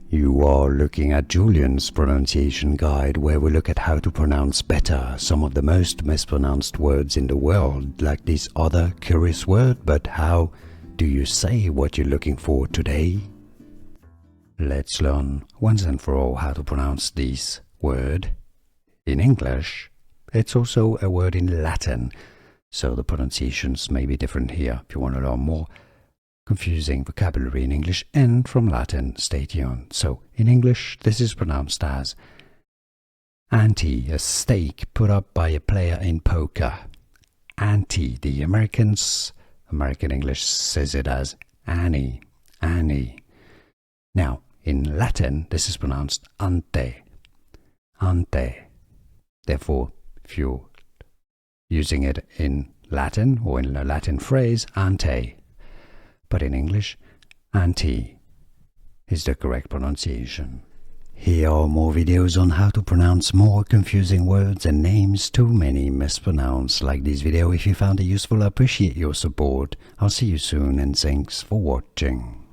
You are looking at Julian's pronunciation guide, where we look at how to pronounce better some of the most mispronounced words in the world, like this other curious word. But how do you say what you're looking for today? Let's learn once and for all how to pronounce this word in English. It's also a word in Latin, so the pronunciations may be different here. If you want to learn more confusing vocabulary in English and from Latin, stay tuned. So in English, this is pronounced as ante, a stake put up by a player in poker. Ante, the American English says it as Annie, Annie. Now, in Latin, this is pronounced ante, ante. Therefore, if you're using it in Latin or in a Latin phrase, ante. But in English, ante is the correct pronunciation. Here are more videos on how to pronounce more confusing words and names too many mispronounced. Like this video if you found it useful. I appreciate your support. I'll see you soon and thanks for watching.